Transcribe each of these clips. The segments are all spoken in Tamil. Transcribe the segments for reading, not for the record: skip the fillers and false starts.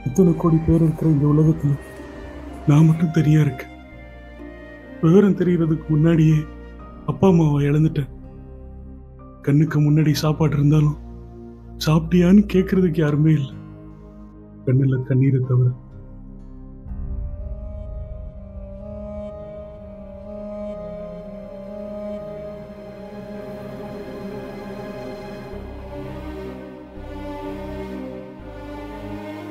இத்தனை கோடி பேர் இருக்கிற இந்த உலகத்துல நான் மட்டும் தனியா இருக்கேன். விவரம் தெரியறதுக்கு முன்னாடியே அப்பா அம்மாவை இழந்துட்டேன். கண்ணுக்கு முன்னாடி சாப்பாடு இருந்தாலும் சாப்பிட்டியான்னு கேட்கறதுக்கு யாருமே இல்லை, கண்ணுல கண்ணீரை தவிர.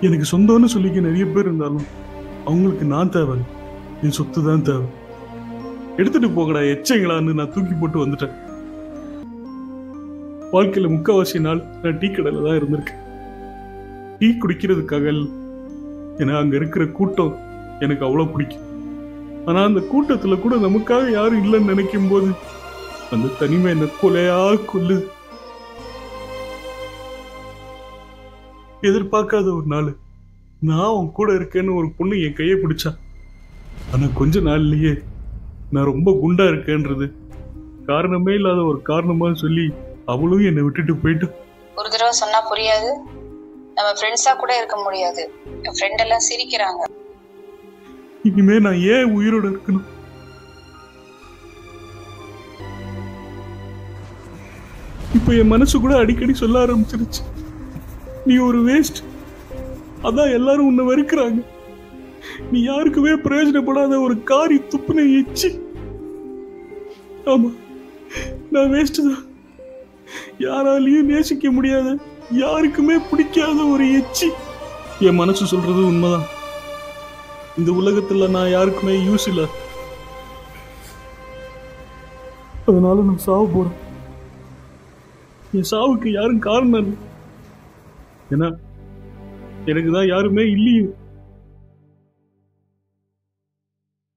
எனக்கு சொந்தம்னு சொல்லிக்க நிறைய பேர் இருந்தாலும் அவங்களுக்கு நான் தேவை, என் சொத்து தான் தேவை. எடுத்துட்டு போகடா எச்சங்களான்னு நான் தூக்கி போட்டு வந்துட்டேன். வாழ்க்கையில முக்கால்வாசி நாள் நான் டீ கடையில தான் இருந்திருக்கேன். டீ குடிக்கிறதுக்காக. ஏன்னா அங்க இருக்கிற கூட்டம் எனக்கு அவ்வளவு பிடிக்கும். ஆனா அந்த கூட்டத்துல கூட நமக்காக யாரும் இல்லைன்னு நினைக்கும் போது அந்த தனிமை என்ன கொலையா கொல்லுது. எதிர்பார்க்காத ஒரு நாள் நான் உன் கூட இருக்கேன்னு ஒரு பொண்ணு என் கையை பிடிச்சா. ஆனா கொஞ்ச நாள்லயே நான் ரொம்ப குண்டா இருக்கேன்றது காரணமே இல்லாத ஒரு காரணமா சொல்லி அவளும் என்னை விட்டுட்டு போயிட்டு. ஒரு தடவை சொன்னா புரியாது, நம்ம ஃப்ரெண்ட்ஸா கூட இருக்க முடியாது. என் ஃப்ரெண்ட் எல்லாம் சிரிக்கிறாங்க. இனிமே நான் ஏன் உயிரோட இருக்கணும்? இப்ப என் மனசு கூட அடிக்கடி சொல்ல ஆரம்பிச்சிருச்சு, நீ ஒரு வேஸ்ட். அதான் எல்லாரும் உன்னை வெறுக்கிறாங்க. நீ யாருக்குமே பிரயோஜனப்படாத ஒரு காரி துப்புன எச்சி. ஆமா, நான் வேஸ்ட் தான். யாராலையும் நேசிக்க முடியாத, யாருக்குமே பிடிக்காத ஒரு எச்சி. என் மனசு சொல்றது உண்மைதான். இந்த உலகத்துல நான் யாருக்குமே யூஸ் இல்லை. அதனால நான் சாவ போறேன். என் சாவுக்கு யாரும் காரணம் இல்லை. ஏன்னா எனக்கு தான் யாருமே இல்லையே.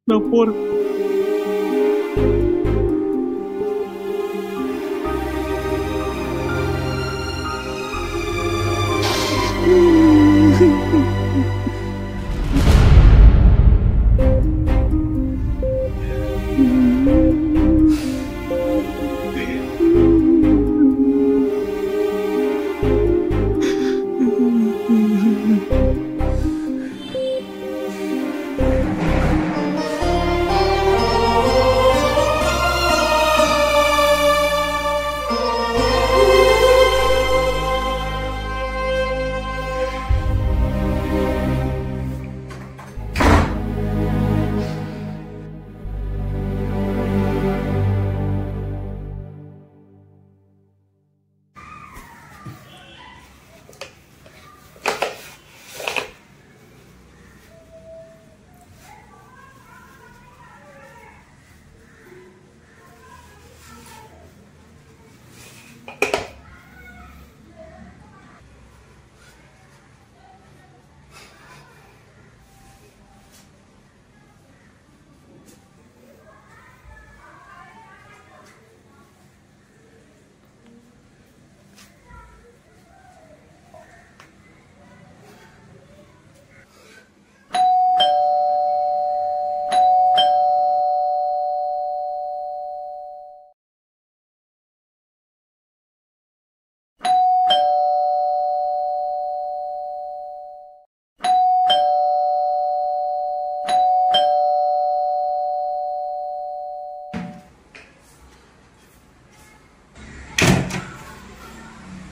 நான் போறேன்.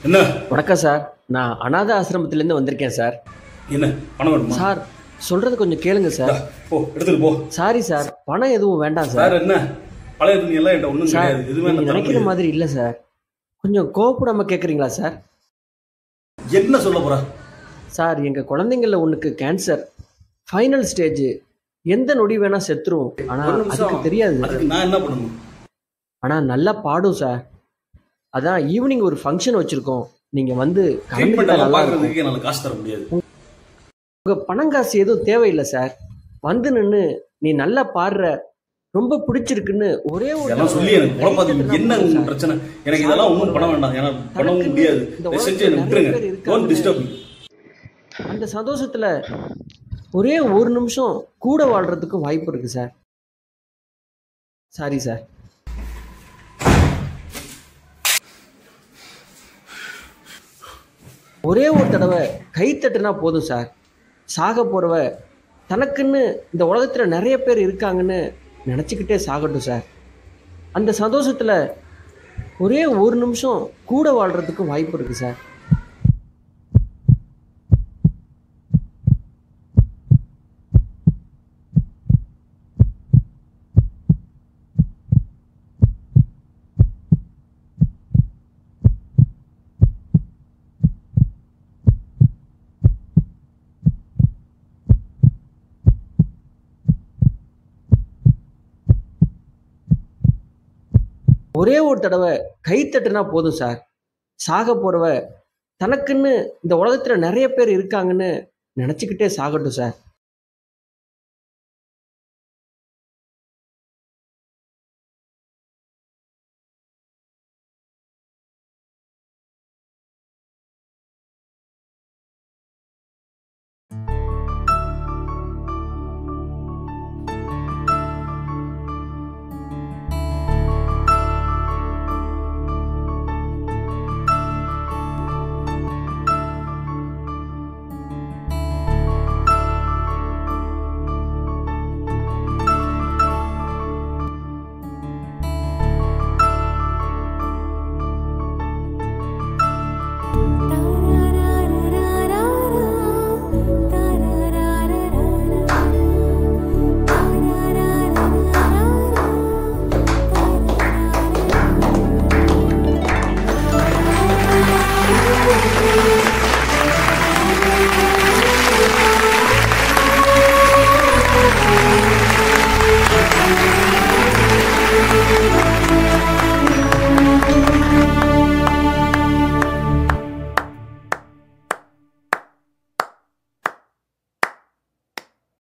என்ன வணக்கம் சார். நான் அனாதை ஆசிரமத்திலேருந்து வந்திருக்கேன் சார். என்ன பணம் வேணுமா? சார் சொல்றது கொஞ்சம் கேளுங்க சார். போ எடுத்துட்டு போ. சாரி சார், பணம் எதுவும் வேண்டாம் சார். சார் என்ன பழைய துணி எல்லாம் என்கிட்ட ஒன்றும் சார் கிடையாது. எதுவுமே நீங்க நான் தர நினைக்கிற முடியாது. மாதிரி இல்லை சார். கொஞ்சம் கோவப்படாம கேட்குறீங்களா சார்? என்ன சொல்ல போறா? சார் எங்க குழந்தைங்கள ஒண்ணுக்கு கேன்சர் ஃபைனல் ஸ்டேஜ், எந்த நொடி வேணா செத்துரும். ஆனா ஒரு நிமிஷம். அதுக்கு தெரியாது. அதுக்கு நான் என்ன பண்ணணும்? ஆனா நல்லா பாடும் சார். அதான் ஈவினிங் ஒரு ஃபங்க்ஷன் வச்சிருக்கோம், நீங்க வந்து ட்ரீட்மெண்ட் கலந்துக்கிட்டா எல்லாம் நல்லா இருக்கும். பார்க்கறதுக்கு என்னால காசு தர முடியாது. உங்க பணம் காசு எதுவும் தேவையில்லை சார். வந்து நின்று நீ நல்லா பாடுற, ரொம்ப பிடிச்சிருக்குன்னு ஒரே ஒரு இதெல்லாம் சொல்லி எனக்கு குழப்பாதீங்க. என்ன உங்க பிரச்சனை? எனக்கு இதெல்லாம் ஒன்றும் பண்ண வேண்டாம். ஏன்னா பண்ணவும் முடியாது. தயவு செஞ்சு என்னை விட்டுருங்க. Don't disturb me. அந்த சந்தோஷத்துல ஒரே ஒரு நிமிஷம் கூட வாழ்றதுக்கும் வாய்ப்பு இருக்கு சார். Sorry sir. ஒரே ஒரு தடவை கை தட்டுனா போதும் சார். சாக போறவ தனக்குன்னு இந்த உலகத்துல நிறைய பேர் இருக்காங்கன்னு நினச்சிக்கிட்டே சாகட்டும் சார். அந்த சந்தோஷத்துல ஒரே ஒரு நிமிஷம் கூட வாழ்றதுக்கும் வாய்ப்பு இருக்கு சார். ஒரே ஒரு தடவை கை தட்டுனா போதும் சார். சாக போறவ தனக்குன்னு இந்த உலகத்துல நிறைய பேர் இருக்காங்கன்னு நினச்சிக்கிட்டே சாகட்டும் சார்.